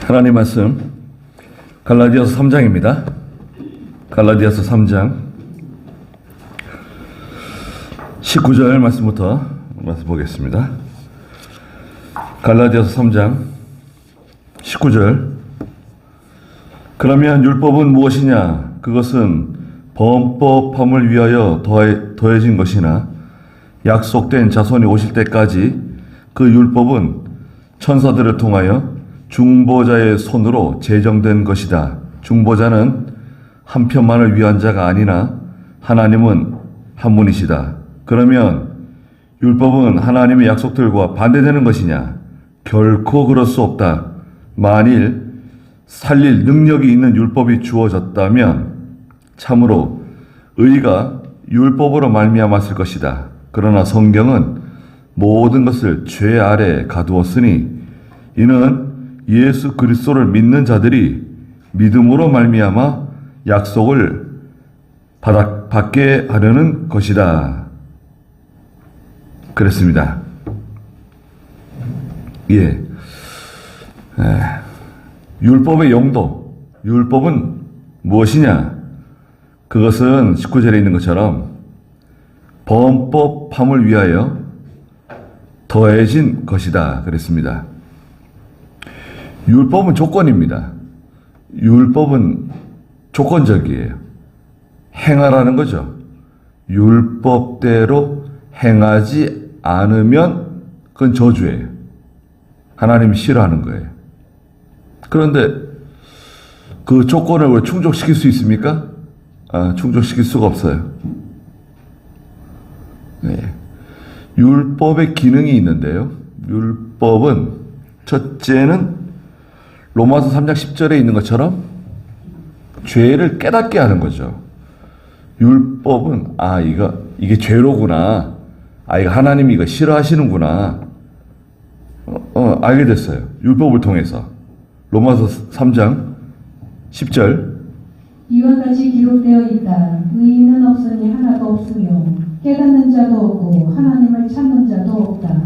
하나님 말씀 갈라디아서 3장입니다. 갈라디아서 3장 19절 말씀부터 말씀 보겠습니다. 갈라디아서 3장 19절. 그러면 율법은 무엇이냐? 그것은 범법함을 위하여 더해진 것이나 약속된 자손이 오실 때까지 그 율법은 천사들을 통하여 중보자의 손으로 제정된 것이다. 중보자는 한 편만을 위한 자가 아니나 하나님은 한 분이시다. 그러면 율법은 하나님의 약속들과 반대되는 것이냐? 결코 그럴 수 없다. 만일 살릴 능력이 있는 율법이 주어졌다면 참으로 의가 율법으로 말미암았을 것이다. 그러나 성경은 모든 것을 죄 아래 가두었으니 이는 예수 그리스도를 믿는 자들이 믿음으로 말미암아 약속을 받게 하려는 것이다. 그랬습니다. 율법의 용도, 율법은 무엇이냐? 그것은 19절에 있는 것처럼 범법함을 위하여 더해진 것이다. 그랬습니다. 율법은 조건입니다. 율법은 조건적이에요. 행하라는 거죠. 율법대로 행하지 않으면 그건 저주예요. 하나님이 싫어하는 거예요. 그런데 그 조건을 충족시킬 수 있습니까? 충족시킬 수가 없어요. 율법의 기능이 있는데요. 율법은 첫째는 로마서 3장 10절에 있는 것처럼 죄를 깨닫게 하는 거죠. 율법은 이게 죄로구나. 이거 하나님이 이거 싫어하시는구나. 알게 됐어요. 율법을 통해서. 로마서 3장 10절. 이와 같이 기록되어 있다. 의인은 없으니 하나도 없으며 깨닫는 자도 없고 하나님을 찾는 자도 없다.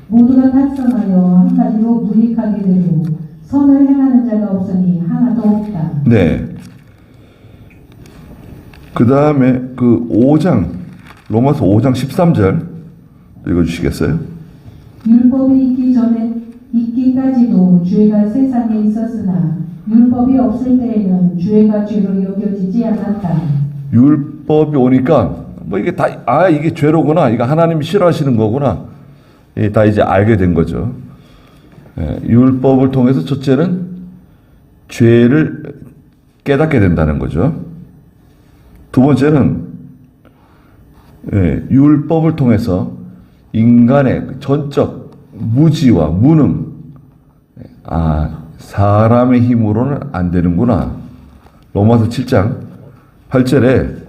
모두가 달성하여 한 가지로 무익하게 되고 선을 행하는 자가 없으니 하나도 없다. 네. 그 다음에 그 5장, 로마서 5장 13절 읽어주시겠어요? 율법이 있기까지도 죄가 세상에 있었으나 율법이 없을 때에는 죄가 죄로 여겨지지 않았다. 율법이 오니까 이게 죄로구나. 이거 하나님이 싫어하시는 거구나. 다 이제 알게 된 거죠. 율법을 통해서 첫째는 죄를 깨닫게 된다는 거죠. 두 번째는 율법을 통해서 인간의 전적 무지와 무능, 사람의 힘으로는 안 되는구나. 로마서 7장 8절에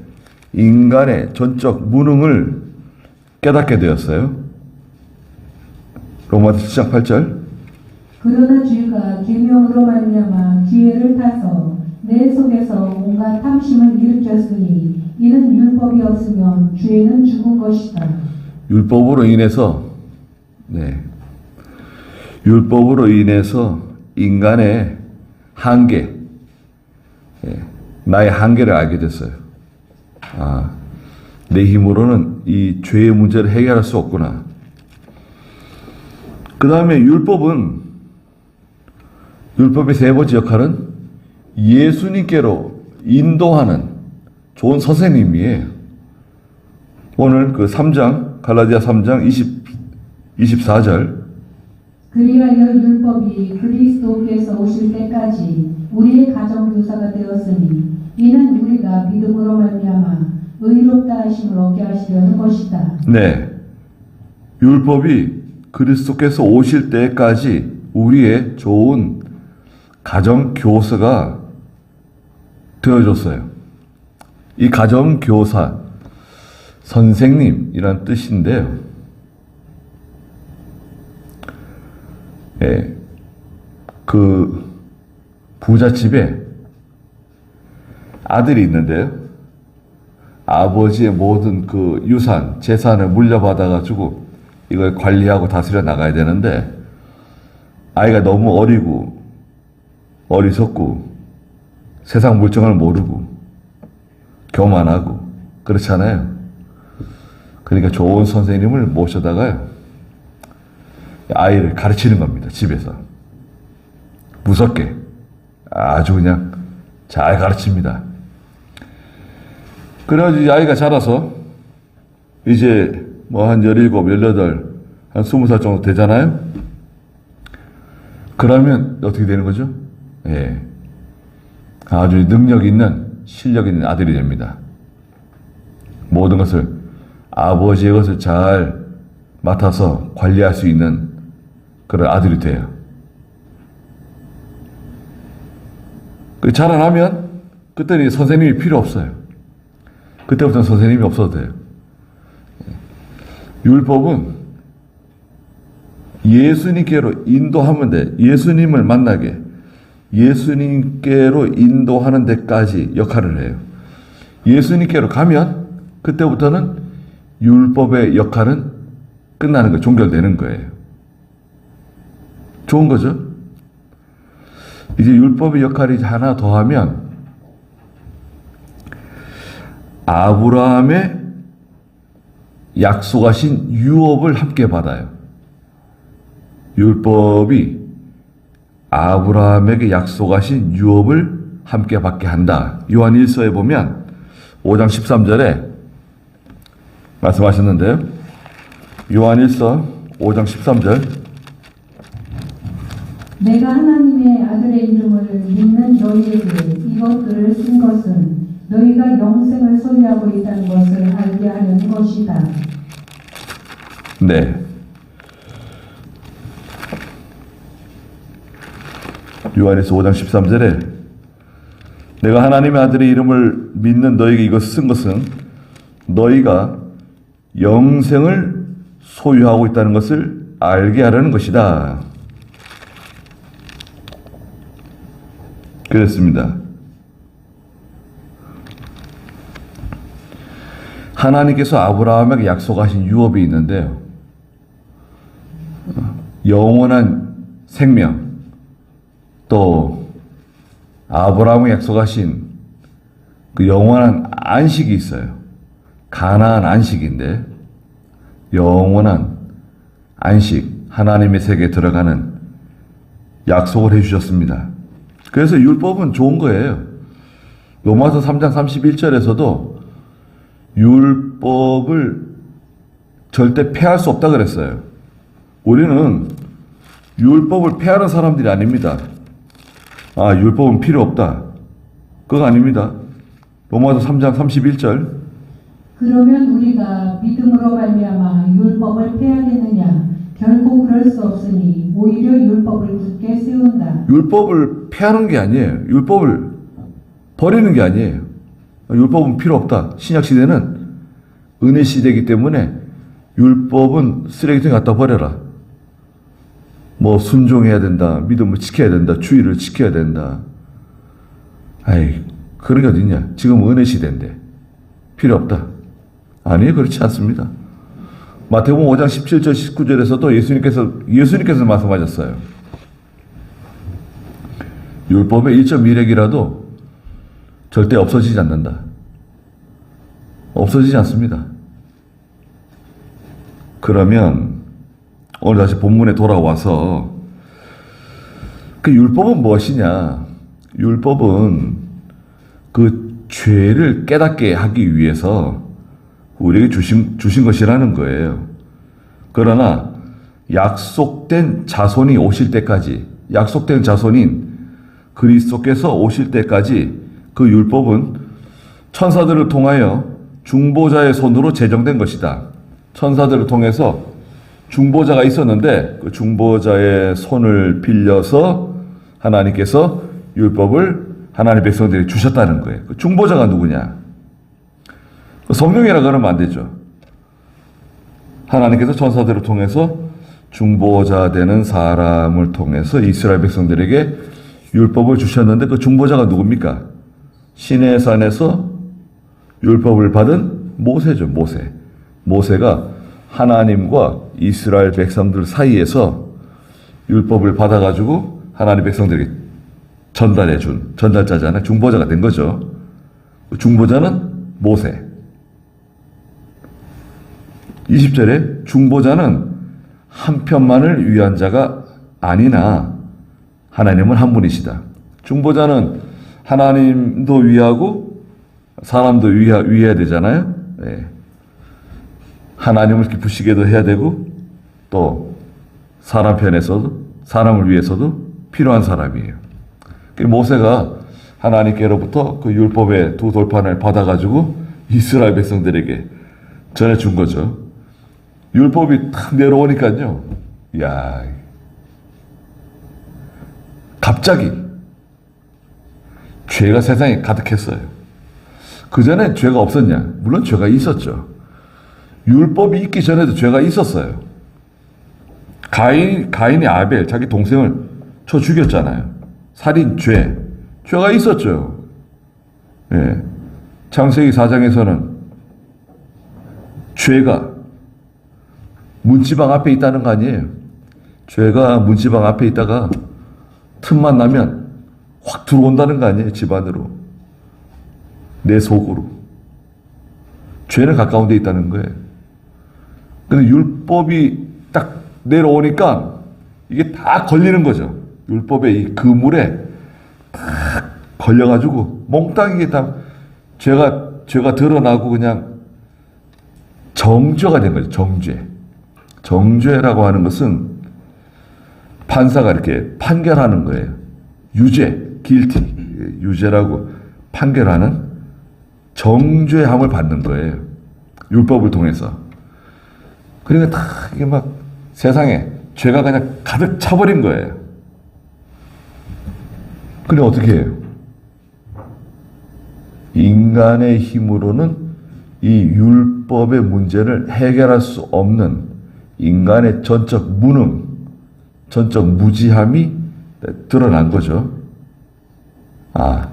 인간의 전적 무능을 깨닫게 되었어요. 로마서 7장 8절. 그러나 죄가 계명으로 말미암아 기회를 타서 내 속에서 온갖 탐심을 일으켰으니 이는 율법이 없으면 죄는 죽은 것이다. 율법으로 인해서 인간의 한계, 나의 한계를 알게 됐어요. 내 힘으로는 이 죄의 문제를 해결할 수 없구나. 그 다음에 율법의 세 번째 역할은 예수님께로 인도하는 좋은 선생님이에요. 오늘 그 3장, 갈라디아 3장 24절. 그리하여 율법이 그리스도께서 오실 때까지 우리의 가정교사가 되었으니 이는 우리가 믿음으로 말미암아 의롭다 하심을 얻게 하시려는 것이다. 네. 율법이 그리스도께서 오실 때까지 우리의 좋은 가정교사가 되어줬어요. 이 가정교사, 선생님이란 뜻인데요. 그 부잣집에 아들이 있는데요. 아버지의 모든 그 유산, 재산을 물려받아가지고 이걸 관리하고 다스려 나가야 되는데 아이가 너무 어리고 어리석고 세상 물정을 모르고 교만하고 그렇잖아요. 그러니까 좋은 선생님을 모셔다가요, 아이를 가르치는 겁니다. 집에서 무섭게 아주 그냥 잘 가르칩니다. 그래가지고 아이가 자라서 이제 뭐 한 17, 18, 한 20살 정도 되잖아요. 그러면 어떻게 되는 거죠? 예, 아주 능력 있는, 실력 있는 아들이 됩니다. 모든 것을, 아버지의 것을 잘 맡아서 관리할 수 있는 그런 아들이 돼요. 그 자라나면 그때는 선생님이 필요 없어요. 그때부터는 선생님이 없어도 돼요. 율법은 예수님께로 인도하면 돼. 예수님을 만나게, 예수님께로 인도하는 데까지 역할을 해요. 예수님께로 가면 그때부터는 율법의 역할은 끝나는 거예요. 종결되는 거예요. 좋은 거죠? 이제 율법의 역할이 하나 더 하면 아브라함의 약속하신 유업을 함께 받아요. 율법이 아브라함에게 약속하신 유업을 함께 받게 한다. 요한 1서에 보면 5장 13절에 말씀하셨는데요. 요한 1서 5장 13절. 내가 하나님의 아들의 이름을 믿는 너희에게 이것들을 쓴 것은 너희가 영생을 소유하고 있다는 것을 알게 하려는 것이다. 네. 요한일서 5장 13절에 내가 하나님의 아들의 이름을 믿는 너희에게 이것을 쓴 것은 너희가 영생을 소유하고 있다는 것을 알게 하려는 것이다. 그렇습니다. 하나님께서 아브라함에게 약속하신 유업이 있는데요, 영원한 생명, 또 아브라함에게 약속하신 그 영원한 안식이 있어요. 가나안 안식인데, 영원한 안식, 하나님의 세계에 들어가는 약속을 해주셨습니다. 그래서 율법은 좋은 거예요. 로마서 3장 31절에서도 율법을 절대 폐할 수 없다 그랬어요. 우리는 율법을 폐하는 사람들이 아닙니다. 아, 율법은 필요 없다, 그거 아닙니다. 로마서 3장 31절. 그러면 우리가 믿음으로 말미암아 율법을 폐하겠느냐? 결코 그럴 수 없으니 오히려 율법을 굳게 세운다. 율법을 폐하는 게 아니에요. 율법을 버리는 게 아니에요. 율법은 필요 없다. 신약 시대는 은혜 시대이기 때문에 율법은 쓰레기통에 갖다 버려라. 뭐 순종해야 된다, 믿음을 지켜야 된다, 주의를 지켜야 된다. 아이, 그런 게 어딨냐. 지금 은혜 시대인데 필요 없다. 아니에요, 그렇지 않습니다. 마태복음 5장 17절 19절에서도 예수님께서 말씀하셨어요. 율법의 1.1핵이라도 절대 없어지지 않는다. 없어지지 않습니다. 그러면 오늘 다시 본문에 돌아와서 그 율법은 무엇이냐? 율법은 그 죄를 깨닫게 하기 위해서 우리에게 주신 것이라는 거예요. 그러나 약속된 자손이 오실 때까지, 약속된 자손인 그리스도께서 오실 때까지 그 율법은 천사들을 통하여 중보자의 손으로 제정된 것이다. 천사들을 통해서 중보자가 있었는데 그 중보자의 손을 빌려서 하나님께서 율법을 하나님의 백성들에게 주셨다는 거예요. 그 중보자가 누구냐? 성령이라 그러면 안 되죠. 하나님께서 천사들을 통해서 중보자 되는 사람을 통해서 이스라엘 백성들에게 율법을 주셨는데 그 중보자가 누굽니까? 시내산에서 율법을 받은 모세죠. 모세가 하나님과 이스라엘 백성들 사이에서 율법을 받아가지고 하나님 백성들에게 전달해준 전달자잖아요. 중보자가 된 거죠. 중보자는 모세. 20절에 중보자는 한 편만을 위한 자가 아니나 하나님은 한 분이시다. 중보자는 하나님도 위하고 사람도 위해야 되잖아요. 네. 하나님을 기쁘시게도 해야 되고 또 사람 편에서도 사람을 위해서도 필요한 사람이에요. 모세가 하나님께로부터 그 율법의 두 돌판을 받아가지고 이스라엘 백성들에게 전해준 거죠. 율법이 탁 내려오니까요. 야, 갑자기 죄가 세상에 가득했어요. 그전에 죄가 없었냐? 물론 죄가 있었죠. 율법이 있기 전에도 죄가 있었어요. 가인이 아벨, 자기 동생을 쳐 죽였잖아요. 살인, 죄가 있었죠. 예. 창세기 4장에서는 죄가 문지방 앞에 있다는 거 아니에요. 죄가 문지방 앞에 있다가 틈만 나면 확 들어온다는 거 아니에요. 집 안으로. 내 속으로. 죄는 가까운 데 있다는 거예요. 근데 율법이 딱 내려오니까 이게 다 걸리는 거죠. 율법의 이 그물에 딱 걸려가지고 몽땅 이게 다 죄가 드러나고 그냥 정죄가 된 거죠. 정죄. 정죄라고 하는 것은 판사가 이렇게 판결하는 거예요. 유죄, guilty, 유죄라고 판결하는 정죄함을 받는 거예요. 율법을 통해서. 그러니까 다 이게 막 세상에 죄가 그냥 가득 차버린 거예요. 근데 어떻게 해요? 인간의 힘으로는 이 율법의 문제를 해결할 수 없는 인간의 전적 무능, 전적 무지함이 드러난 거죠. 아,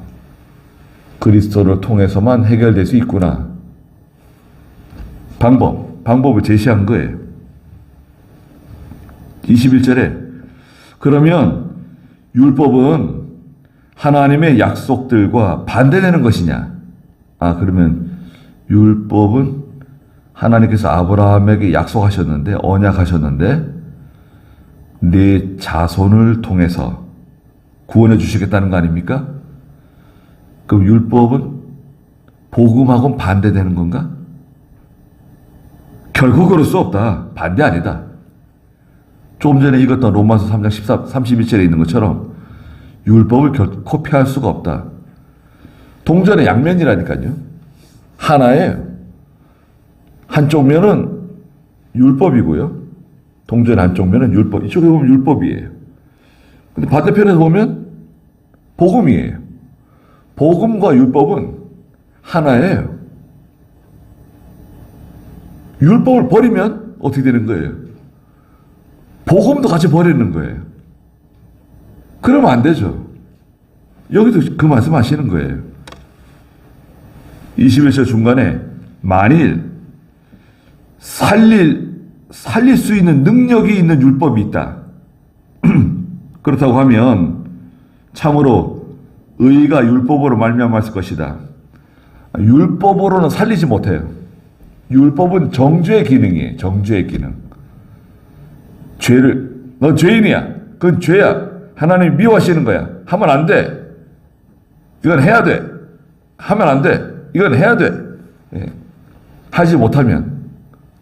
그리스도를 통해서만 해결될 수 있구나. 방법을 제시한 거예요. 21절에 그러면 율법은 하나님의 약속들과 반대되는 것이냐? 아, 그러면 율법은 하나님께서 아브라함에게 약속하셨는데, 언약하셨는데 내 자손을 통해서 구원해 주시겠다는 거 아닙니까? 그럼 율법은 복음하고는 반대되는 건가? 결코 그럴 수 없다. 반대 아니다. 조금 전에 읽었던 로마서 3장 31절에 있는 것처럼 율법을 결코 피할 수가 없다. 동전의 양면이라니까요. 하나예요. 한쪽 면은 율법이고요. 동전의 한쪽 면은 율법. 이쪽에 보면 율법이에요. 근데 반대편에서 보면 복음이에요. 복음과 율법은 하나예요. 율법을 버리면 어떻게 되는 거예요? 복음도 같이 버리는 거예요. 그러면 안 되죠. 여기도 그 말씀 하시는 거예요. 21절 중간에 만일 살릴 수 있는 능력이 있는 율법이 있다. 그렇다고 하면 참으로 의가 율법으로 말미암았을 것이다. 율법으로는 살리지 못해요. 율법은 정죄의 기능이에요. 정죄의 기능. 넌 죄인이야. 그건 죄야. 하나님이 미워하시는 거야. 하면 안 돼. 이건 해야 돼. 하면 안 돼. 이건 해야 돼. 예. 하지 못하면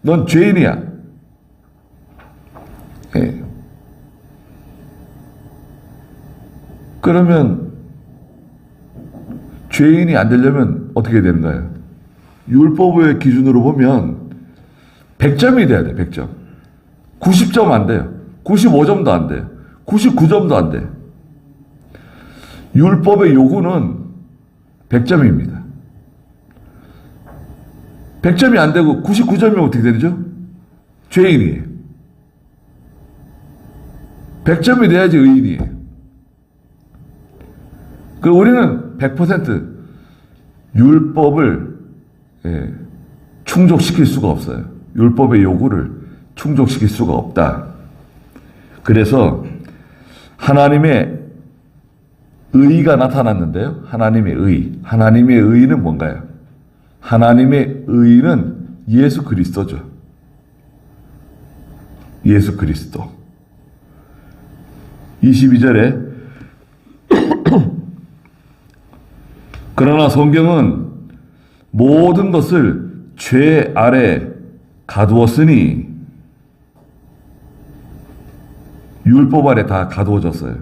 넌 죄인이야. 예. 그러면 죄인이 안 되려면 어떻게 되는 거예요? 율법의 기준으로 보면 100점이 돼야 돼. 100점. 90점 안 돼요. 95점도 안 돼요. 99점도 안 돼요. 율법의 요구는 100점입니다. 100점이 안 되고 99점이면 어떻게 되죠? 죄인이에요. 100점이 돼야지 의인이에요. 우리는 100% 율법을 충족시킬 수가 없어요. 율법의 요구를 충족시킬 수가 없다. 그래서 하나님의 의가 나타났는데요. 하나님의 의. 하나님의 의는 뭔가요? 하나님의 의는 예수 그리스도죠. 예수 그리스도. 22절에 그러나 성경은 모든 것을 죄 아래 가두었으니 율법 아래 다 가두어졌어요.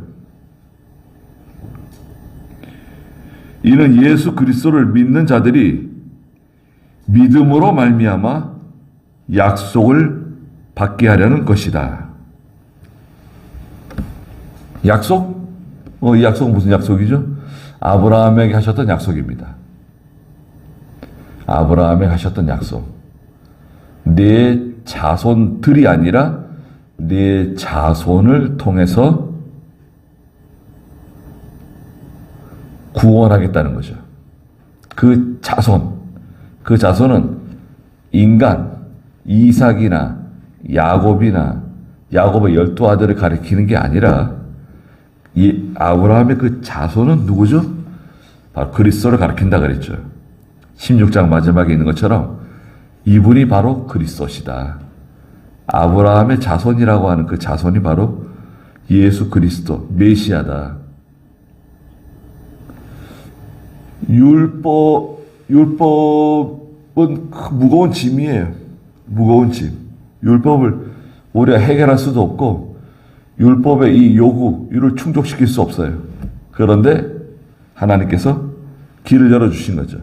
이는 예수 그리스도를 믿는 자들이 믿음으로 말미암아 약속을 받게 하려는 것이다. 약속? 이 약속은 무슨 약속이죠? 아브라함에게 하셨던 약속입니다. 아브라함에게 하셨던 약속. 내 자손들이 아니라 내 자손을 통해서 구원하겠다는 거죠. 그 자손은 인간, 이삭이나 야곱이나 야곱의 12아들을 가리키는 게 아니라 이 아브라함의 그 자손은 누구죠? 바로 그리스도를 가리킨다 그랬죠. 16장 마지막에 있는 것처럼 이분이 바로 그리스도시다. 아브라함의 자손이라고 하는 그 자손이 바로 예수 그리스도, 메시아다. 율법은 무거운 짐이에요. 무거운 짐. 율법을 우리가 해결할 수도 없고 율법의 이 요구를 충족시킬 수 없어요. 그런데 하나님께서 길을 열어주신 거죠.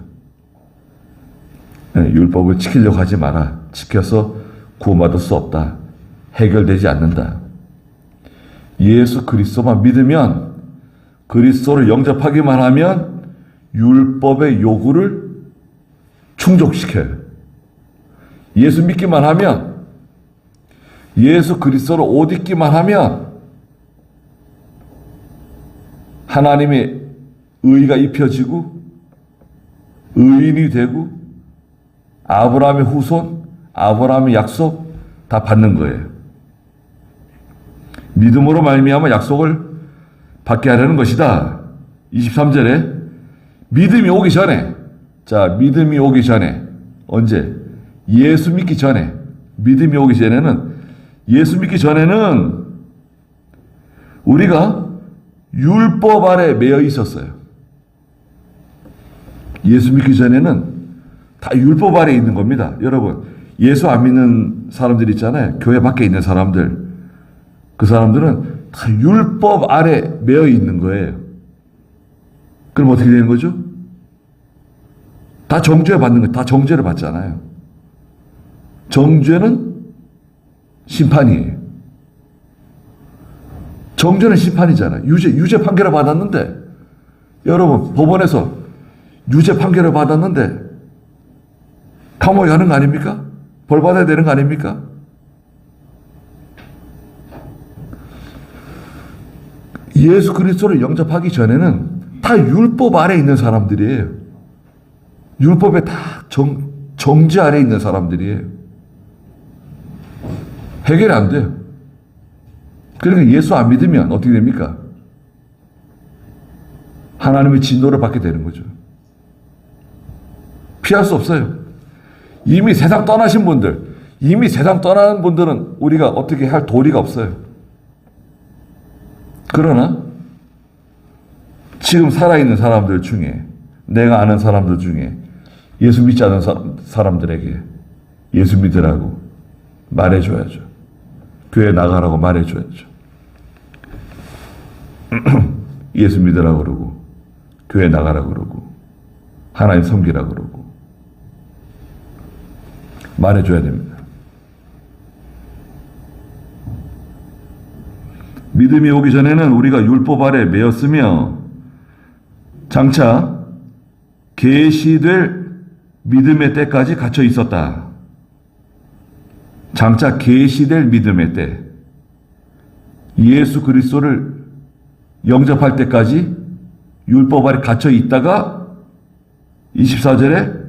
율법을 지키려고 하지 마라. 지켜서 구원받을 수 없다. 해결되지 않는다. 예수 그리스도만 믿으면, 그리스도를 영접하기만 하면 율법의 요구를 충족시켜요. 예수 믿기만 하면, 예수 그리스도를 옷 입기만 하면 하나님의 의가 입혀지고 의인이 되고 아브라함의 후손, 아브라함의 약속 다 받는 거예요. 믿음으로 말미암아 약속을 받게 하려는 것이다. 23절에 믿음이 오기 전에, 자, 믿음이 오기 전에, 언제? 예수 믿기 전에, 믿음이 오기 전에는, 예수 믿기 전에는 우리가 율법 아래 매여 있었어요. 예수 믿기 전에는 다 율법 아래 있는 겁니다. 여러분, 예수 안 믿는 사람들 있잖아요. 교회 밖에 있는 사람들. 그 사람들은 다 율법 아래 매여 있는 거예요. 그럼 어떻게 되는 거죠? 다 정죄 받는 거예요. 다 정죄를 받잖아요. 정죄는 심판이에요. 정죄는 심판이잖아요. 유죄 판결을 받았는데, 여러분, 법원에서 유죄 판결을 받았는데, 감옥에 가는 거 아닙니까? 벌 받아야 되는 거 아닙니까? 예수 그리스도를 영접하기 전에는 다 율법 아래 있는 사람들이에요. 율법에 다 정죄 아래 있는 사람들이에요. 해결이 안 돼요. 그러니까 예수 안 믿으면 어떻게 됩니까? 하나님의 진노를 받게 되는 거죠. 피할 수 없어요. 이미 세상 떠나신 분들, 이미 세상 떠난 분들은 우리가 어떻게 할 도리가 없어요. 그러나 지금 살아있는 사람들 중에, 내가 아는 사람들 중에 예수 믿지 않은 사람들에게 예수 믿으라고 말해줘야죠. 교회 나가라고 말해줘야죠. 예수 믿으라고 그러고, 교회 나가라고 그러고, 하나님 섬기라고 그러고 말해줘야 됩니다. 믿음이 오기 전에는 우리가 율법 아래 매였으며 장차 계시될 믿음의 때까지 갇혀 있었다. 장차 계시될 믿음의 때, 예수 그리스도를 영접할 때까지 율법 아래 갇혀 있다가 24절에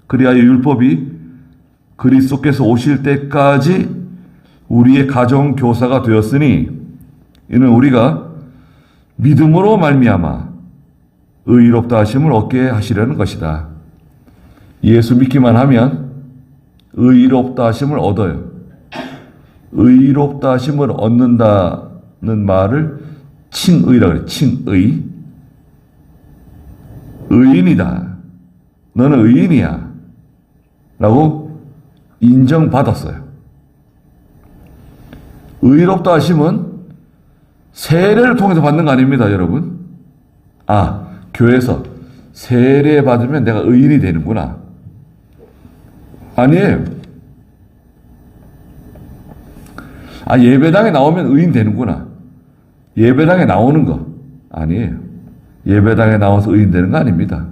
그리하여 율법이 그리스도께서 오실 때까지 우리의 가정 교사가 되었으니, 이는 우리가 믿음으로 말미암아 의롭다 하심을 얻게 하시려는 것이다. 예수 믿기만 하면 의롭다 하심을 얻어요. 의롭다 하심을 얻는다는 말을 칭의라고 그래요. 칭의. 의인이다. 너는 의인이야. 라고 인정받았어요. 의롭다 하심은 세례를 통해서 받는 거 아닙니다, 여러분. 교회에서 세례 받으면 내가 의인이 되는구나. 아니에요. 예배당에 나오면 의인 되는구나. 예배당에 나오는 거 아니에요. 예배당에 나와서 의인 되는 거 아닙니다.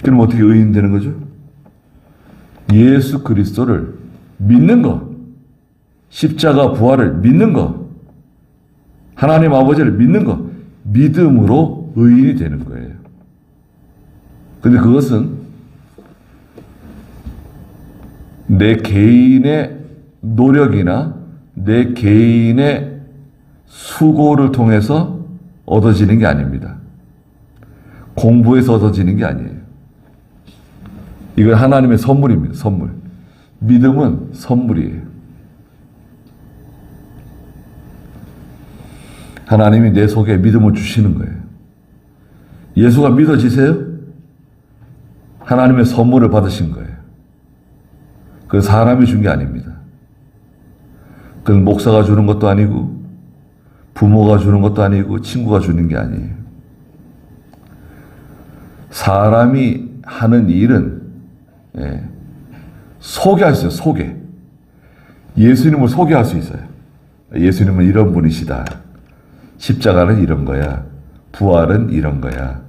그럼 어떻게 의인 되는 거죠? 예수 그리스도를 믿는 거, 십자가 부활을 믿는 거, 하나님 아버지를 믿는 거, 믿음으로 의인이 되는 거예요. 근데 그것은 내 개인의 노력이나 내 개인의 수고를 통해서 얻어지는 게 아닙니다. 공부해서 얻어지는 게 아니에요. 이건 하나님의 선물입니다. 선물. 믿음은 선물이에요. 하나님이 내 속에 믿음을 주시는 거예요. 예수가 믿어지세요? 하나님의 선물을 받으신 거예요. 그건 사람이 준 게 아닙니다. 그건 목사가 주는 것도 아니고 부모가 주는 것도 아니고 친구가 주는 게 아니에요. 사람이 하는 일은 소개할 수 있어요. 소개. 예수님을 소개할 수 있어요. 예수님은 이런 분이시다. 십자가는 이런 거야. 부활은 이런 거야.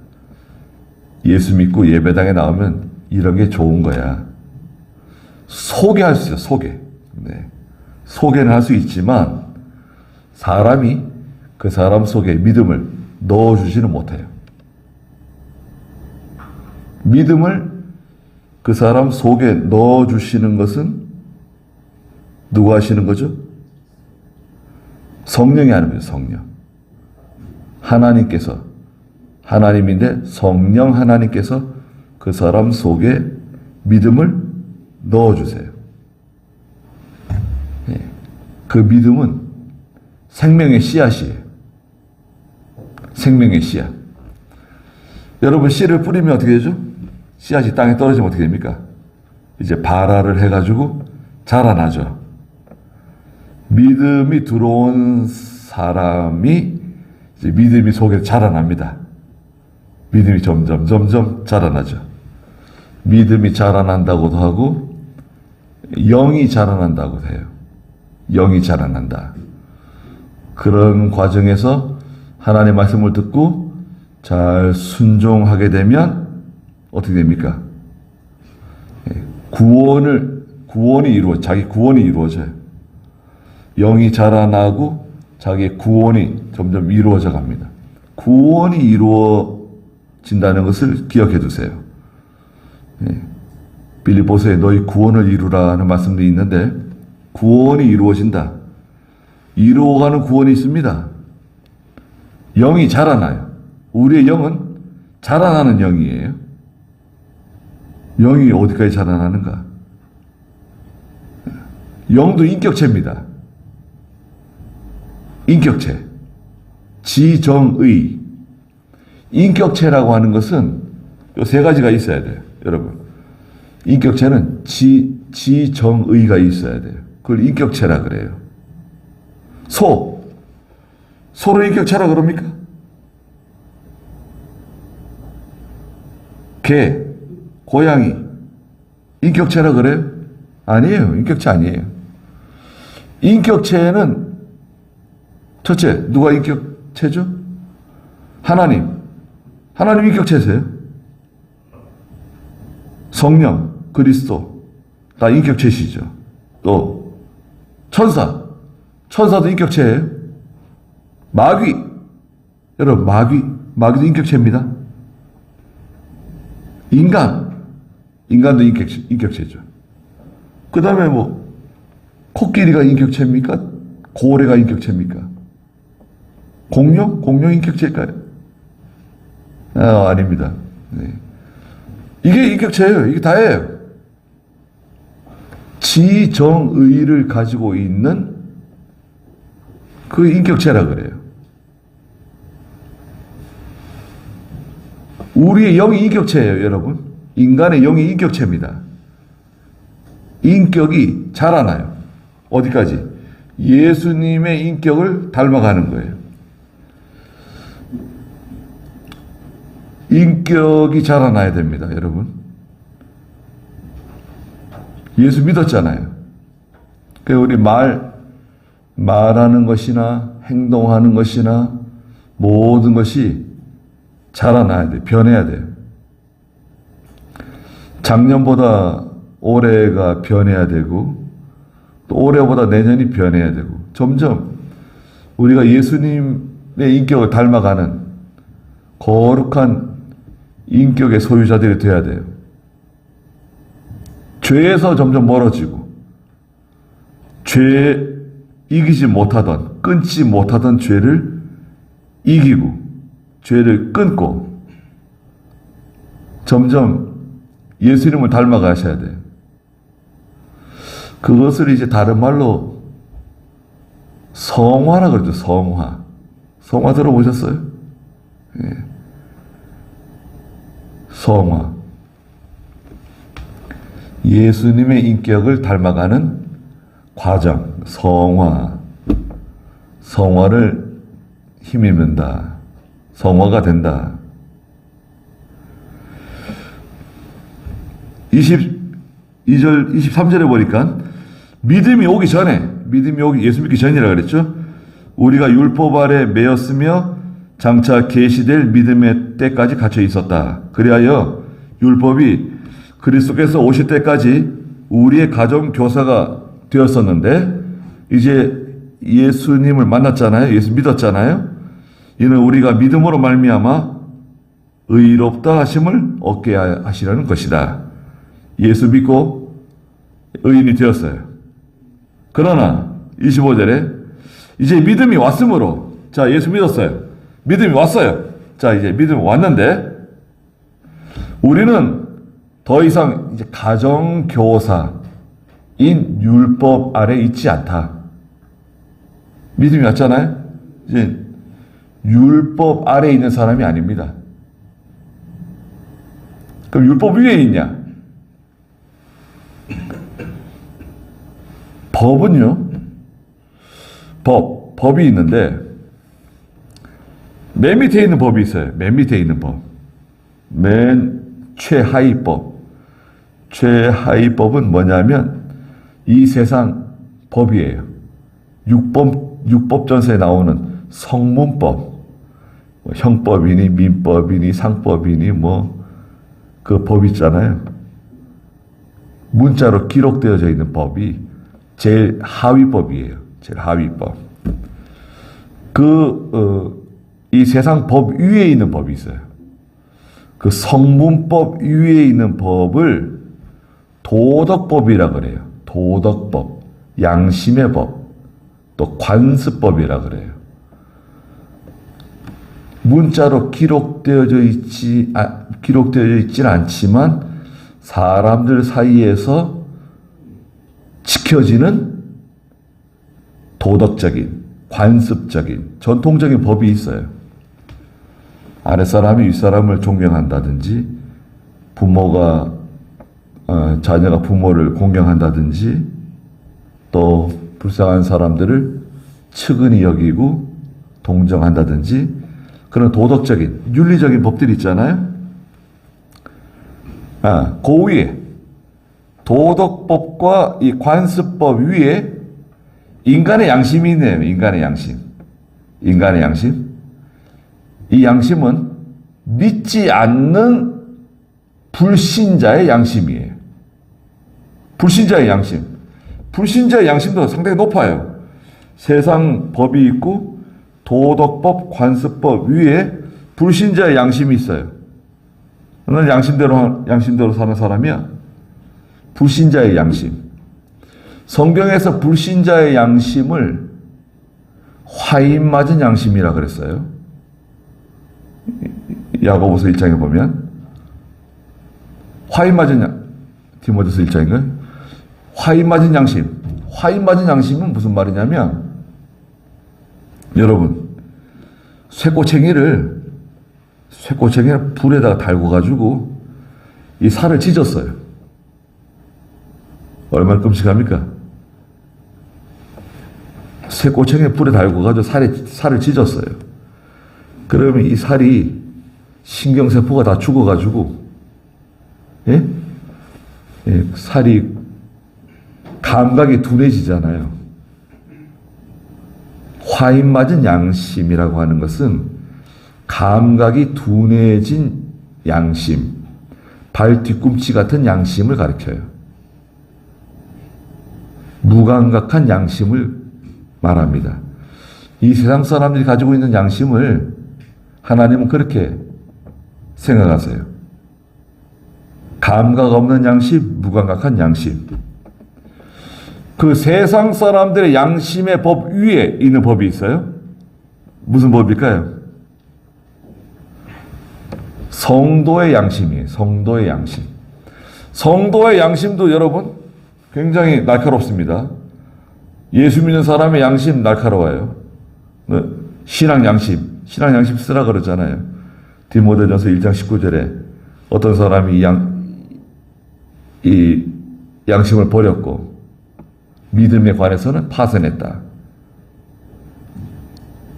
예수 믿고 예배당에 나오면 이런 게 좋은 거야. 소개할 수 있어요. 소개. 소개는 할 수 있지만 사람이 그 사람 속에 믿음을 넣어주지는 못해요. 믿음을 그 사람 속에 넣어주시는 것은 누가 하시는 거죠? 성령이 하는 거예요. 성령. 하나님께서, 하나님인데 성령 하나님께서 그 사람 속에 믿음을 넣어주세요. 그 믿음은 생명의 씨앗이에요. 생명의 씨앗. 여러분, 씨를 뿌리면 어떻게 되죠? 씨앗이 땅에 떨어지면 어떻게 됩니까? 이제 발화를 해가지고 자라나죠. 믿음이 들어온 사람이 이제 믿음이 속에 자라납니다. 믿음이 점점 자라나죠. 믿음이 자라난다고도 하고 영이 자라난다고도 해요. 영이 자라난다. 그런 과정에서 하나님의 말씀을 듣고 잘 순종하게 되면 어떻게 됩니까? 자기 구원이 이루어져요. 영이 자라나고 자기의 구원이 점점 이루어져 갑니다. 구원이 이루어진다는 것을 기억해 두세요. 빌립보서에 너희 구원을 이루라는 말씀도 있는데 구원이 이루어진다. 이루어가는 구원이 있습니다. 영이 자라나요. 우리의 영은 자라나는 영이에요. 영이 어디까지 자라나는가? 영도 인격체입니다. 인격체. 지정의. 인격체라고 하는 것은 요 세 가지가 있어야 돼요. 여러분. 인격체는 지정의가 있어야 돼요. 그걸 인격체라 그래요. 소를 인격체라 그럽니까? 개, 고양이, 인격체라 그래요? 아니에요. 인격체 아니에요. 인격체는 첫째, 누가 인격체죠? 하나님. 하나님 인격체세요. 성령, 그리스도, 다 인격체시죠. 또, 천사도 인격체예요. 마귀. 여러분, 마귀도 인격체입니다. 인간도 인격체죠. 그 다음에 코끼리가 인격체입니까? 고래가 인격체입니까? 공룡? 공룡 인격체일까요? 아닙니다. 네. 이게 인격체예요. 이게 다예요. 지정의를 가지고 있는 그 인격체라 그래요. 우리의 영이 인격체예요, 여러분. 인간의 영이 인격체입니다. 인격이 자라나요. 어디까지? 예수님의 인격을 닮아가는 거예요. 인격이 자라나야 됩니다, 여러분. 예수 믿었잖아요. 그래서 우리 말하는 것이나 행동하는 것이나 모든 것이 자라나야 돼요. 변해야 돼요. 작년보다 올해가 변해야 되고 또 올해보다 내년이 변해야 되고 점점 우리가 예수님의 인격을 닮아가는 거룩한 인격의 소유자들이 되어야 돼요. 죄에서 점점 멀어지고 죄 이기지 못하던 끊지 못하던 죄를 이기고 죄를 끊고 점점 예수님을 닮아가셔야 돼요. 그것을 이제 다른 말로 성화라 그러죠. 성화. 성화 들어보셨어요? 예. 성화. 예수님의 인격을 닮아가는 과정, 성화. 성화를 힘입는다. 성화가 된다. 22절, 23절에 보니까 믿음이 오기 전에, 예수 믿기 전이라 그랬죠. 우리가 율법 아래 매였으며 장차 계시될 믿음의 때까지 갇혀 있었다. 그리하여 율법이 그리스도께서 오실 때까지 우리의 가정 교사가 되었었는데 이제 예수님을 만났잖아요. 예수 믿었잖아요. 이는 우리가 믿음으로 말미암아 의롭다 하심을 얻게 하시라는 것이다. 예수 믿고 의인이 되었어요. 그러나 25절에 이제 믿음이 왔으므로 자 예수 믿었어요. 믿음이 왔어요. 자 이제 믿음이 왔는데 우리는 더 이상 이제 가정교사인 율법 아래 있지 않다. 믿음이 왔잖아요. 이제 율법 아래 있는 사람이 아닙니다. 그럼 율법 위에 있냐? 법은요. 법이 있는데 맨 밑에 있는 법이 있어요. 맨 밑에 있는 법. 맨 최하위 법. 최하위 법은 뭐냐면 이 세상 법이에요. 육법전서에 나오는 성문법. 형법이니 민법이니 상법이니 그 법 있잖아요. 문자로 기록되어져 있는 법이 제일 하위법이에요. 제일 하위법. 이 세상 법 위에 있는 법이 있어요. 그 성문법 위에 있는 법을 도덕법이라 그래요. 도덕법, 양심의 법, 또 관습법이라 그래요. 문자로 기록되어져 있지는 않지만 사람들 사이에서 지켜지는 도덕적인, 관습적인, 전통적인 법이 있어요. 아랫사람이 윗사람을 존경한다든지, 자녀가 부모를 공경한다든지, 또 불쌍한 사람들을 측은히 여기고 동정한다든지, 그런 도덕적인, 윤리적인 법들이 있잖아요. 그 위에, 도덕법과 이 관습법 위에 인간의 양심이 있네요. 인간의 양심. 인간의 양심. 이 양심은 믿지 않는 불신자의 양심이에요. 불신자의 양심. 불신자의 양심도 상당히 높아요. 세상 법이 있고 도덕법, 관습법 위에 불신자의 양심이 있어요. 너는 양심대로 사는 사람이야. 불신자의 양심. 성경에서 불신자의 양심을 화인 맞은 양심이라 그랬어요. 야고보서 1장에 보면 화인 맞은 디모데서 1장인가요? 화인 맞은 양심. 화인 맞은 양심은 무슨 말이냐면 여러분 쇠꼬챙이를 불에다가 달고 가지고 이 살을 찢었어요. 얼마나 끔찍합니까? 쇠꼬챙이 불에 달고 가지고 살을 찢었어요. 그러면 이 살이 신경세포가 다 죽어가지고 예? 예, 살이 감각이 둔해지잖아요. 화인 맞은 양심이라고 하는 것은 감각이 둔해진 양심, 발 뒤꿈치 같은 양심을 가리켜요. 무감각한 양심을 말합니다. 이 세상 사람들이 가지고 있는 양심을 하나님은 그렇게 생각하세요. 감각 없는 양심, 무감각한 양심. 그 세상 사람들의 양심의 법 위에 있는 법이 있어요. 무슨 법일까요? 성도의 양심이에요. 성도의 양심. 성도의 양심도 여러분 굉장히 날카롭습니다. 예수 믿는 사람의 양심 날카로워요. 신앙 양심 쓰라 그러잖아요. 디모데전서 1장 19절에 어떤 사람이 이 양심을 버렸고 믿음에 관해서는 파선했다.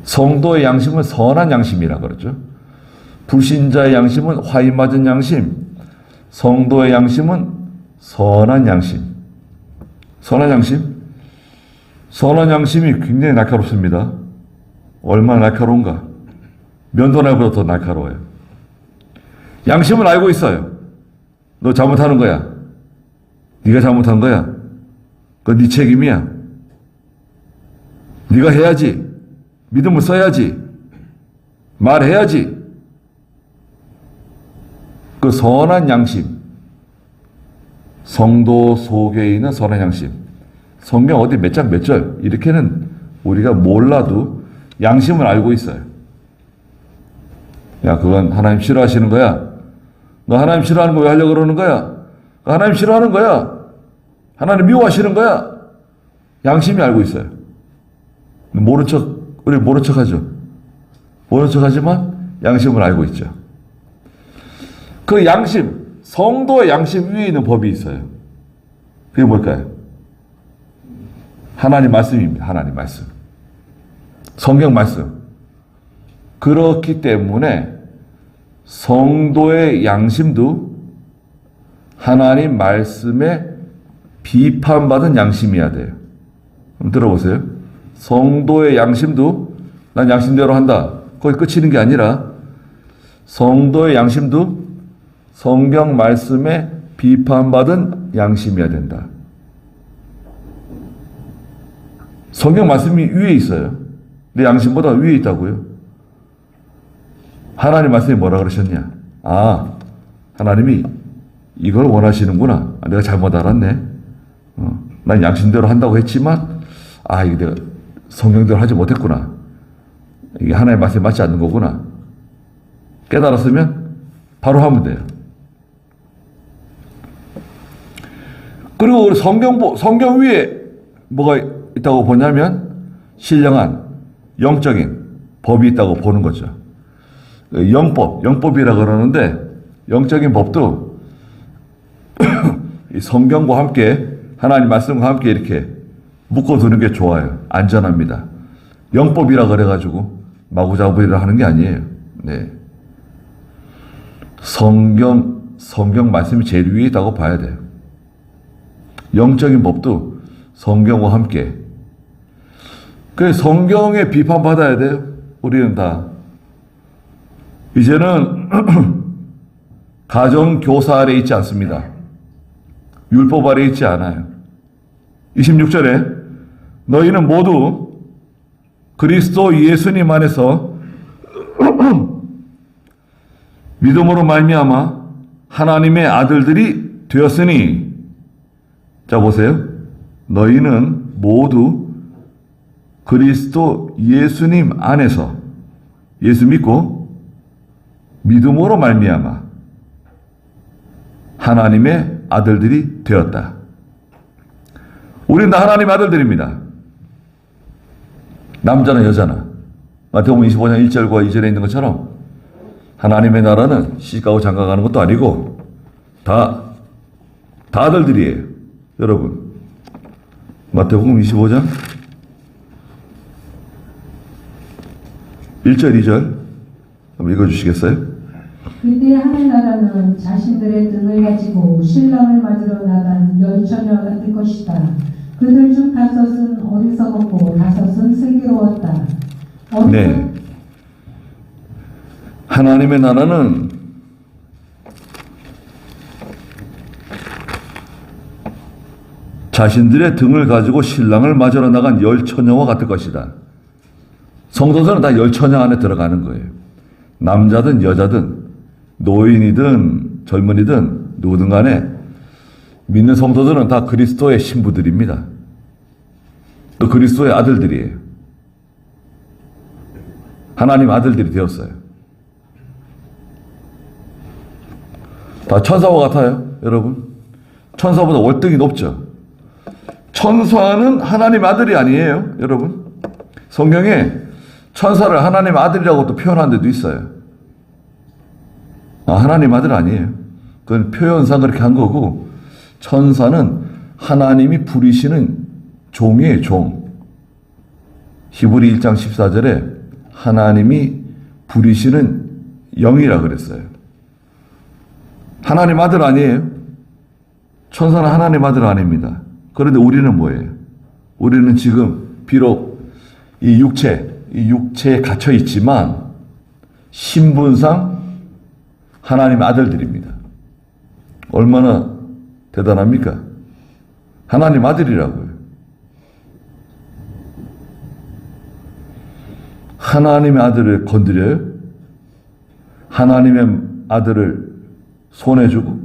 성도의 양심은 선한 양심이라 그러죠. 불신자의 양심은 화인 맞은 양심, 성도의 양심은 선한 양심. 선한 양심? 선한 양심이 굉장히 날카롭습니다. 얼마나 날카로운가? 면도날보다 더 날카로워요. 양심은 알고 있어요. 너 잘못하는 거야. 네가 잘못한 거야. 그건 네 책임이야. 네가 해야지. 믿음을 써야지. 말해야지. 그 선한 양심. 성도 속에 있는 선한 양심. 성경 어디 몇 장 몇 절 이렇게는 우리가 몰라도 양심을 알고 있어요. 야, 그건 하나님 싫어하시는 거야. 너 하나님 싫어하는 거 왜 하려고 그러는 거야? 하나님 싫어하는 거야. 하나님 미워하시는 거야. 양심이 알고 있어요. 우리 모른 척 하죠. 모른 척 하지만 양심을 알고 있죠. 그 양심, 성도의 양심 위에 있는 법이 있어요. 그게 뭘까요? 하나님 말씀입니다. 하나님 말씀. 성경 말씀. 그렇기 때문에 성도의 양심도 하나님 말씀에 비판받은 양심이어야 돼요. 한번 들어보세요. 성도의 양심도 난 양심대로 한다. 거기 끝이는 게 아니라 성도의 양심도 성경 말씀에 비판받은 양심이어야 된다. 성경 말씀이 위에 있어요. 내 양심보다 위에 있다고요. 하나님 말씀이 뭐라 그러셨냐? 아, 하나님이 이걸 원하시는구나. 아, 내가 잘못 알았네. 난 양심대로 한다고 했지만, 아, 이게 내가 성경대로 하지 못했구나. 이게 하나님의 말씀에 맞지 않는 거구나. 깨달았으면 바로 하면 돼요. 그리고 우리 성경 위에 뭐가 있다고 보냐면, 신령한 영적인 법이 있다고 보는 거죠. 영법이라 그러는데, 영적인 법도 성경과 함께, 하나님 말씀과 함께 이렇게 묶어두는 게 좋아요. 안전합니다. 영법이라 그래가지고 마구잡이를 하는 게 아니에요. 네. 성경 말씀이 제일 위에 있다고 봐야 돼요. 영적인 법도 성경과 함께. 그래서 성경에 비판받아야 돼요. 우리는 다. 이제는 가정교사 아래 있지 않습니다. 율법 아래 있지 않아요. 26절에 너희는 모두 그리스도 예수님 안에서 믿음으로 말미암아 하나님의 아들들이 되었으니, 자 보세요. 너희는 모두 그리스도 예수님 안에서 예수 믿고 믿음으로 말미암아 하나님의 아들들이 되었다. 우리는 다 하나님의 아들들입니다. 남자나 여자나. 마태복음 25장 1절과 2절에 있는 것처럼 하나님의 나라는 시집가고 장가가는 것도 아니고 다 아들들이에요. 여러분, 마태복음 25장 1절 2절 한번 읽어주시겠어요? 그때 하늘나라는 자신들의 등을 가지고 신랑을 맞으러 나간 열 처녀가 될 것이다. 그들 중 5은 어리석었고 5은 슬기로웠다. 네. 하나님의 나라는 자신들의 등을 가지고 신랑을 맞으러 나간 열 처녀와 같을 것이다. 성도들은 다 열 처녀 안에 들어가는 거예요. 남자든 여자든 노인이든 젊은이든 누구든 간에 믿는 성도들은 다 그리스도의 신부들입니다. 또 그리스도의 아들들이에요. 하나님 아들들이 되었어요. 다 천사와 같아요, 여러분. 천사보다 월등히 높죠. 천사는 하나님 아들이 아니에요, 여러분. 성경에 천사를 하나님 아들이라고 또 표현한 데도 있어요. 하나님 아들 아니에요. 그건 표현상 그렇게 한 거고, 천사는 하나님이 부리시는 종이에요, 종. 히브리 1장 14절에 하나님이 부리시는 영이라 그랬어요. 하나님 아들 아니에요. 천사는 하나님 아들 아닙니다. 그런데 우리는 뭐예요? 우리는 지금 비록 이 육체에 갇혀 있지만 신분상 하나님 아들들입니다. 얼마나 대단합니까? 하나님 아들이라고요. 하나님의 아들을 건드려요? 하나님의 아들을 손해주고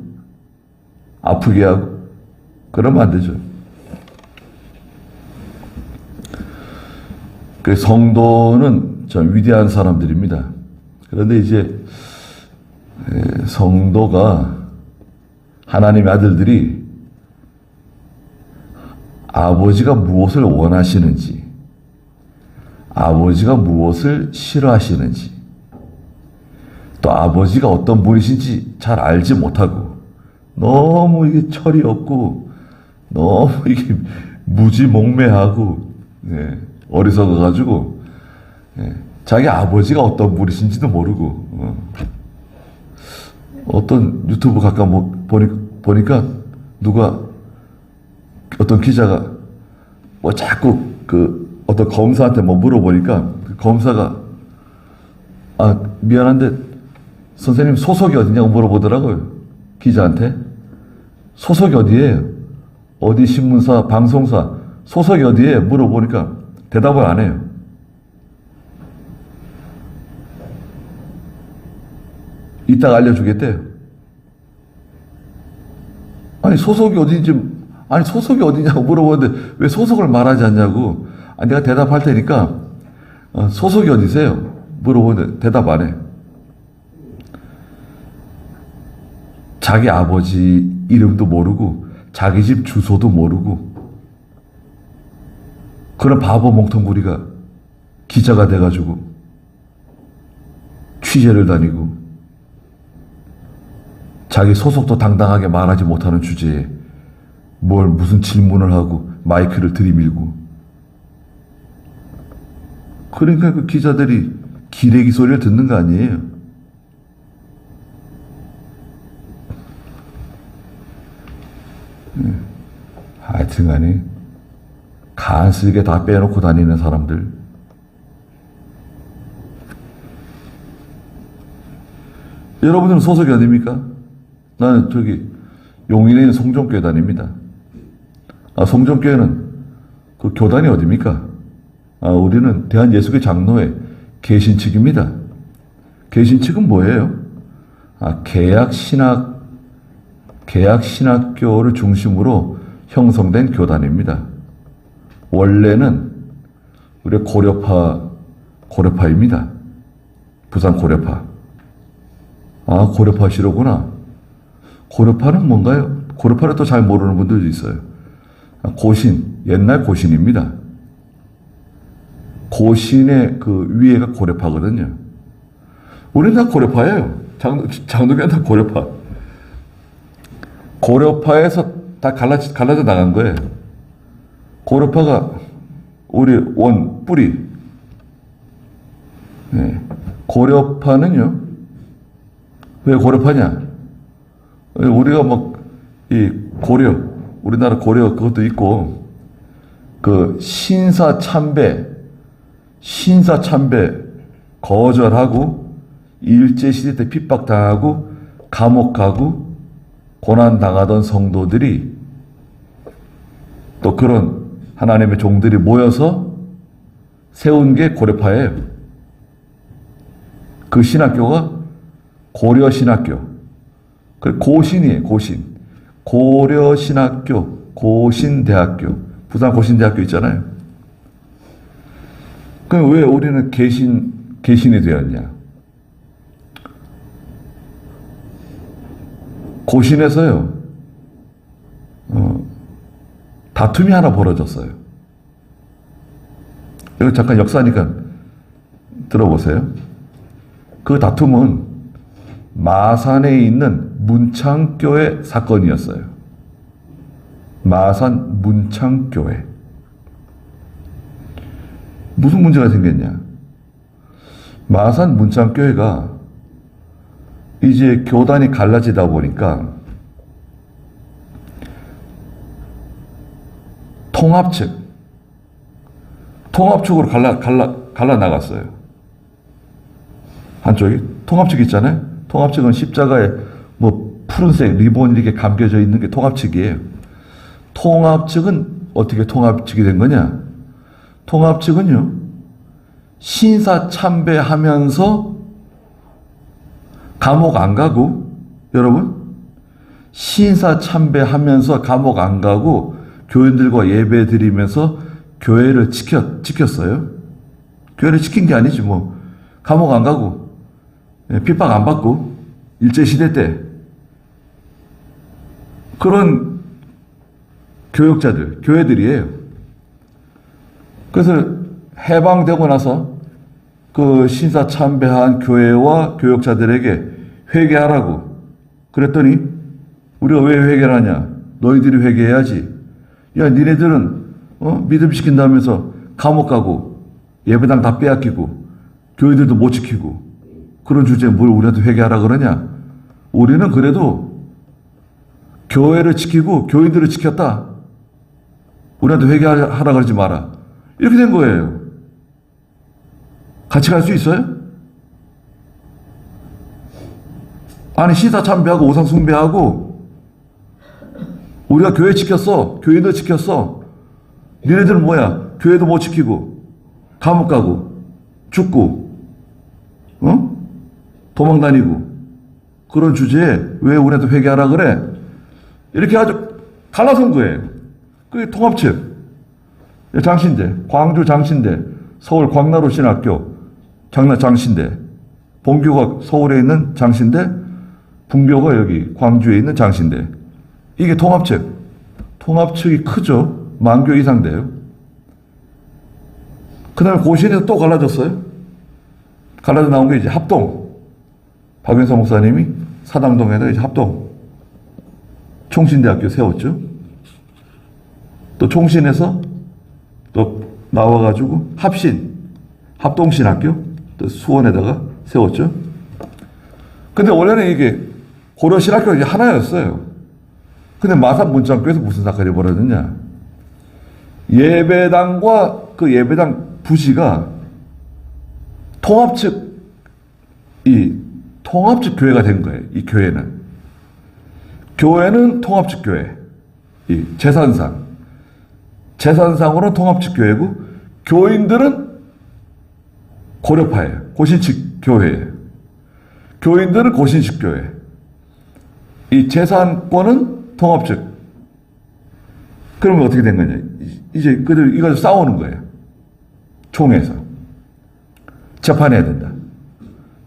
아프게 하고 그러면 안 되죠. 그 성도는 참 위대한 사람들입니다. 그런데 이제 성도가 하나님의 아들들이 아버지가 무엇을 원하시는지, 아버지가 무엇을 싫어하시는지, 또 아버지가 어떤 분이신지 잘 알지 못하고 너무 이게 철이 없고 너무 이게 무지몽매하고 어리석어가지고 자기 아버지가 어떤 분이신지도 모르고 어떤 유튜브 가끔 보니까 누가 어떤 기자가 뭐 자꾸 그 어떤 검사한테 뭐 물어보니까 그 검사가 미안한데 선생님 소속이 어디냐고 물어보더라고요. 기자한테. 소속이 어디예요? 어디 신문사, 방송사 소속이 어디예요? 물어보니까 대답을 안 해요. 이따가 알려주겠대요. 소속이 어디냐고 물어보는데 왜 소속을 말하지 않냐고. 내가 대답할 테니까 소속이 어디세요? 물어보는데 대답 안 해. 자기 아버지 이름도 모르고 자기 집 주소도 모르고 그런 바보 멍텅구리가 기자가 돼가지고 취재를 다니고 자기 소속도 당당하게 말하지 못하는 주제에 무슨 질문을 하고 마이크를 들이밀고 그러니까 그 기자들이 기레기 소리를 듣는 거 아니에요. 하여튼간에 간슬게 다 빼놓고 다니는 사람들. 여러분들은 소속이 어디입니까? 나는 용인에 있는 송정교회 다닙니다. 송정교회는 그 교단이 어디입니까? 우리는 대한예수교 장로회 개신 측입니다. 개신 측은 뭐예요? 개약 신학교를 중심으로 형성된 교단입니다. 원래는 우리 고려파입니다. 부산 고려파. 아, 고려파시로구나. 고려파는 뭔가요? 고려파를 또 잘 모르는 분들도 있어요. 아, 고신, 옛날 고신입니다. 고신의 그 위에가 고려파거든요. 우리는 다 고려파예요. 장독이는 다 고려파. 고려파에서 다 갈라져 나간 거예요. 고려파가 우리 원, 뿌리. 네. 고려파는요, 왜 고려파냐? 우리가 이 우리나라 고려 그것도 있고, 그 신사참배 거절하고, 일제시대 때 핍박당하고, 감옥 가고, 고난당하던 성도들이 또 그런 하나님의 종들이 모여서 세운 게 고려파예요. 그 신학교가 고려신학교. 고신이에요, 고신. 고려신학교, 고신대학교. 부산 고신대학교 있잖아요. 그럼 왜 우리는 개신이 되었냐? 고신에서요, 다툼이 하나 벌어졌어요. 이거 잠깐 역사니까 들어보세요. 그 다툼은 마산에 있는 문창교회 사건이었어요. 마산 문창교회. 무슨 문제가 생겼냐? 마산 문창교회가 이제 교단이 갈라지다 보니까 통합측으로 갈라 나갔어요. 한쪽이 통합측 있잖아요. 통합측은 십자가에 푸른색 리본 이렇게 감겨져 있는 게 통합측이에요. 통합측은 어떻게 통합측이 된 거냐? 통합측은요, 신사 참배하면서 감옥 안 가고, 여러분, 신사 참배하면서 감옥 안 가고 교인들과 예배 드리면서 교회를 지켰어요. 교회를 지킨 게 아니지 감옥 안 가고 핍박 안 받고 일제시대 때 그런 교회들이에요. 그래서 해방되고 나서 그 신사 참배한 교회와 교역자들에게 회개하라고 그랬더니 우리가 왜 회개를 하냐? 너희들이 회개해야지. 야, 니네들은 믿음 시킨다면서 감옥 가고 예배당 다 빼앗기고 교회들도 못 지키고 그런 주제에 뭘 우리한테 회개하라 그러냐? 우리는 그래도 교회를 지키고 교인들을 지켰다. 우리한테 회개하라 그러지 마라. 이렇게 된 거예요. 같이 갈 수 있어요? 아니, 시사 참배하고 오상 숭배하고 우리가 교회 지켰어. 교인들 지켰어. 니네들은 뭐야? 교회도 못 지키고 감옥 가고 죽고 도망 다니고 그런 주제에 왜 우리한테 회개하라 그래? 이렇게 아주 갈라선 거예요. 그게 통합측. 장신대, 광주 장신대, 서울 광나루 신학교 장신대, 본교가 서울에 있는 장신대, 분교가 여기 광주에 있는 장신대. 이게 통합측. 통합측이 크죠. 10,000교 이상 돼요. 그 다음에 고신에서 또 갈라졌어요. 갈라져 나온 게 이제 합동. 박윤서 목사님이 사당동에다 이제 합동. 총신대학교 세웠죠. 또 총신에서 또 나와가지고 합동신학교 또 수원에다가 세웠죠. 근데 원래는 이게 고려신학교가 이제 하나였어요. 근데 마산 문창교에서 무슨 사건이 벌어졌냐? 예배당과 그 예배당 부지가 통합측 교회가 된 거예요. 이 교회는 통합측 교회. 이 재산상으로는 통합측 교회고 교인들은 고려파예요. 고신측 교회예요. 교인들은 고신측 교회. 이 재산권은 통합측. 그러면 어떻게 된 거냐? 이제 그들 이거 싸우는 거예요. 총회에서 재판해야 된다.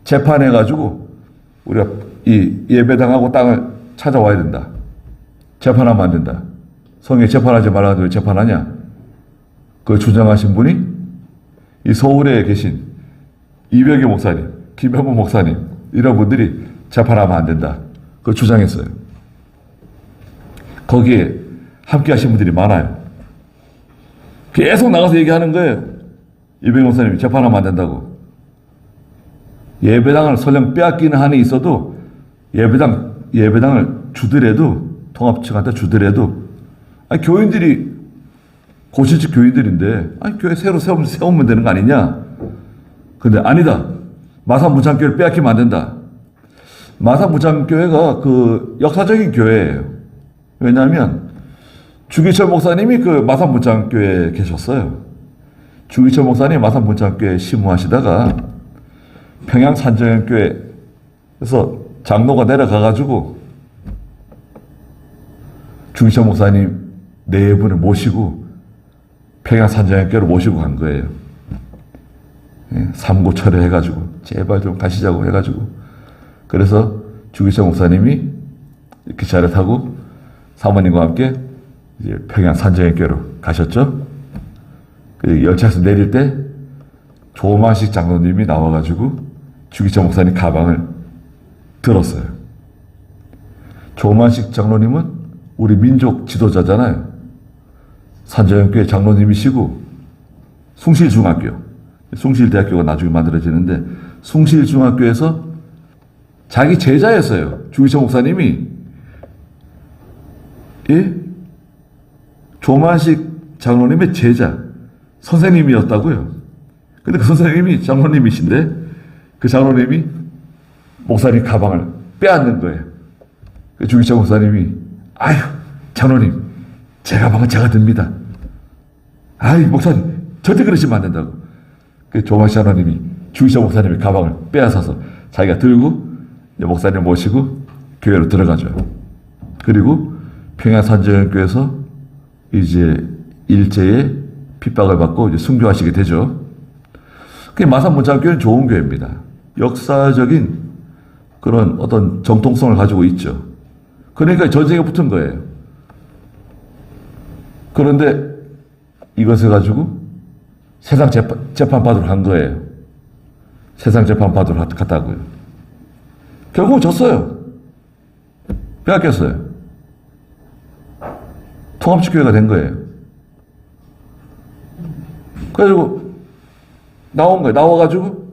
재판해가지고 우리가 이 예배당하고 땅을 찾아와야 된다. 재판하면 안 된다. 성에 재판하지 말라는데 왜 재판하냐? 그걸 주장하신 분이 이 서울에 계신 이병기 목사님, 김현무 목사님 이런 분들이 재판하면 안 된다. 그걸 주장했어요. 거기에 함께 하신 분들이 많아요. 계속 나가서 얘기하는 거예요. 이병기 목사님이 재판하면 안 된다고. 예배당을 설령 빼앗기는 한이 있어도 예배당을 주더라도 통합측한테 주더라도 교인들이 고실직 교인들인데 교회 새로 세우면 되는 거 아니냐? 근데 아니다. 마산문창교회를 빼앗기면 안 된다. 마산문창교회가 그 역사적인 교회예요. 왜냐하면 주기철 목사님이 그 마산문창교회에 계셨어요. 주기철 목사님이 마산문창교회 심무하시다가 평양 산정교회에서 장로가 내려가가지고 주기철 목사님 네 분을 모시고 평양 산정교회로 모시고 간 거예요. 삼고철회 해가지고 제발 좀 가시자고 해가지고 그래서 주기철 목사님이 기차를 타고 사모님과 함께 이제 평양 산정교회로 가셨죠. 그 열차에서 내릴 때 조만식 장로님이 나와가지고 주기철 목사님 가방을 들었어요. 조만식 장로님은 우리 민족 지도자잖아요. 산정교회 장로님이시고 숭실대학교가 나중에 만들어지는데 숭실중학교에서 자기 제자였어요. 주기철 목사님이 조만식 장로님의 제자 선생님이었다고요. 근데 그 선생님이 장로님이신데 그 장로님이 목사님 가방을 빼앗는 거예요. 그 주기철 목사님이 아유 장로님 제 가방은 제가 듭니다. 아이 목사님 절대 그러시면 안 된다고. 그 조만식 장로님이 주기철 목사님의 가방을 빼앗아서 자기가 들고 목사님 모시고 교회로 들어가죠. 그리고 평양산정교회에서 이제 일제의 핍박을 받고 이제 순교하시게 되죠. 마산문창교회는 좋은 교회입니다. 역사적인 그런 어떤 정통성을 가지고 있죠. 그러니까 전쟁에 붙은 거예요. 그런데 이것을 가지고 세상 재판 받으러 간 거예요. 세상 재판 받으러 갔다고요. 결국은 졌어요. 빼앗겼어요. 통합측교회가 된 거예요. 그래가지고 나온 거예요. 나와가지고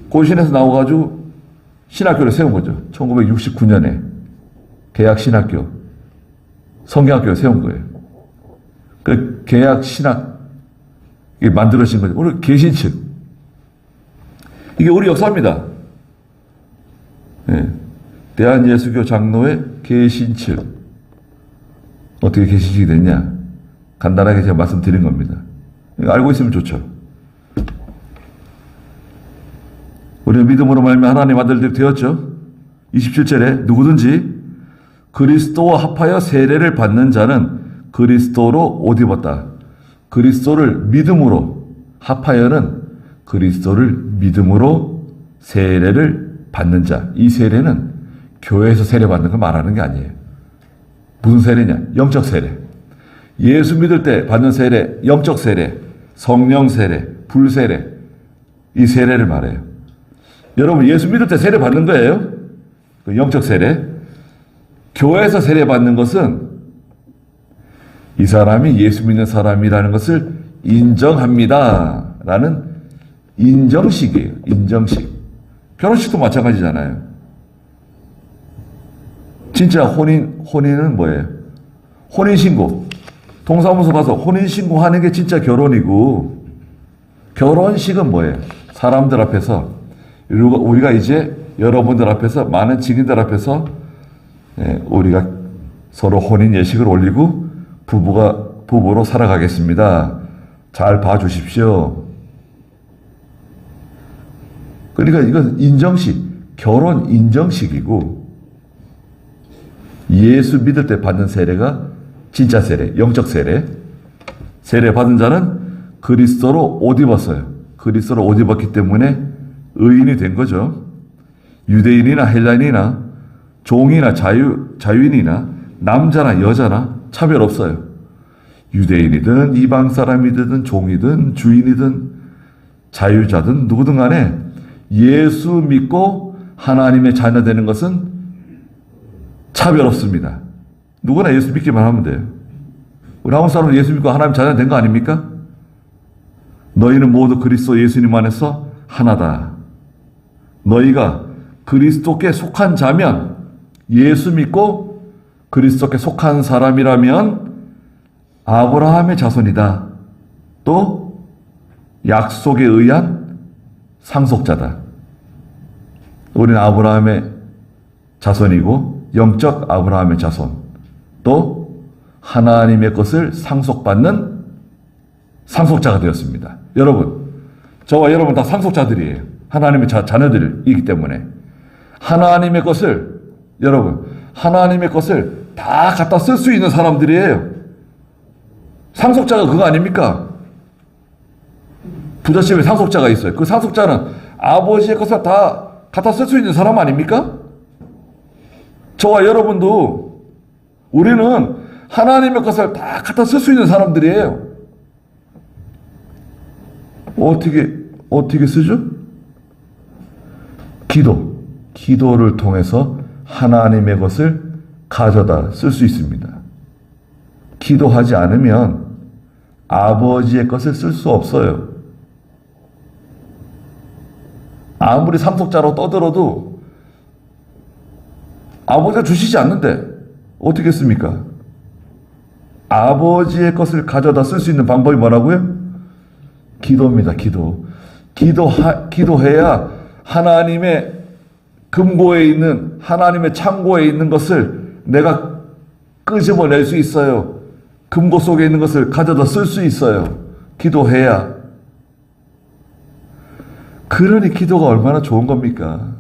고신에서 나와가지고 신학교를 세운 거죠. 1969년에 개학신학교 성경학교를 세운 거예요. 그 개학신학 만들어진 거죠. 우리 개신측 이게 우리 역사입니다. 네. 대한예수교 장로회 개신측 어떻게 개신측이 됐냐 간단하게 제가 말씀드린 겁니다. 알고 있으면 좋죠. 우리는 믿음으로 말미암아 하나님 아들들이 되었죠. 27절에 누구든지 그리스도와 합하여 세례를 받는 자는 그리스도로 옷 입었다. 그리스도를 믿음으로 합하여는 그리스도를 믿음으로 세례를 받는 자. 이 세례는 교회에서 세례 받는 걸 말하는 게 아니에요. 무슨 세례냐? 영적 세례. 예수 믿을 때 받는 세례, 영적 세례, 성령 세례, 불세례. 이 세례를 말해요. 여러분 예수 믿을 때 세례 받는 거예요. 그 영적 세례. 교회에서 세례 받는 것은 이 사람이 예수 믿는 사람이라는 것을 인정합니다. 라는 인정식이에요. 인정식. 결혼식도 마찬가지잖아요. 진짜 혼인은 뭐예요? 혼인신고. 동사무소 가서 혼인신고하는 게 진짜 결혼이고, 결혼식은 뭐예요? 사람들 앞에서, 우리가 이제 여러분들 앞에서, 많은 증인들 앞에서, 우리가 서로 혼인 예식을 올리고, 부부로 살아가겠습니다. 잘 봐주십시오. 그러니까 이건 인정식, 결혼 인정식이고, 예수 믿을 때 받는 세례가 진짜 세례, 영적 세례. 세례 받은 자는 그리스도로 옷 입었어요. 그리스도로 옷 입었기 때문에 의인이 된 거죠. 유대인이나 헬라인이나 종이나 자유인이나 남자나 여자나 차별 없어요. 유대인이든 이방 사람이든 종이든 주인이든 자유자든 누구든 간에 예수 믿고 하나님의 자녀 되는 것은 차별 없습니다. 누구나 예수 믿기만 하면 돼요. 우리 한국 사람은 예수 믿고 하나님 자녀 된 거 아닙니까? 너희는 모두 그리스도 예수님 안에서 하나다. 너희가 그리스도께 속한 자면, 예수 믿고 그리스도께 속한 사람이라면 아브라함의 자손이다. 또 약속에 의한 상속자다. 우리는 아브라함의 자손이고 영적 아브라함의 자손, 또 하나님의 것을 상속받는 상속자가 되었습니다. 여러분, 저와 여러분 다 상속자들이에요. 하나님의 자녀들이기 때문에 하나님의 것을, 여러분, 하나님의 것을 다 갖다 쓸 수 있는 사람들이에요. 상속자가 그거 아닙니까? 부잣집에 상속자가 있어요. 그 상속자는 아버지의 것을 다 갖다 쓸 수 있는 사람 아닙니까? 저와 여러분도, 우리는 하나님의 것을 다 갖다 쓸 수 있는 사람들이에요. 어떻게 쓰죠? 기도를 통해서 하나님의 것을 가져다 쓸 수 있습니다. 기도하지 않으면 아버지의 것을 쓸 수 없어요. 아무리 상속자로 떠들어도 아버지가 주시지 않는데 어떻게 했습니까? 아버지의 것을 가져다 쓸 수 있는 방법이 뭐라고요? 기도입니다. 기도해야 하나님의 금고에 있는, 하나님의 창고에 있는 것을 내가 끄집어낼 수 있어요. 금고 속에 있는 것을 가져다 쓸 수 있어요. 기도해야. 그러니 기도가 얼마나 좋은 겁니까?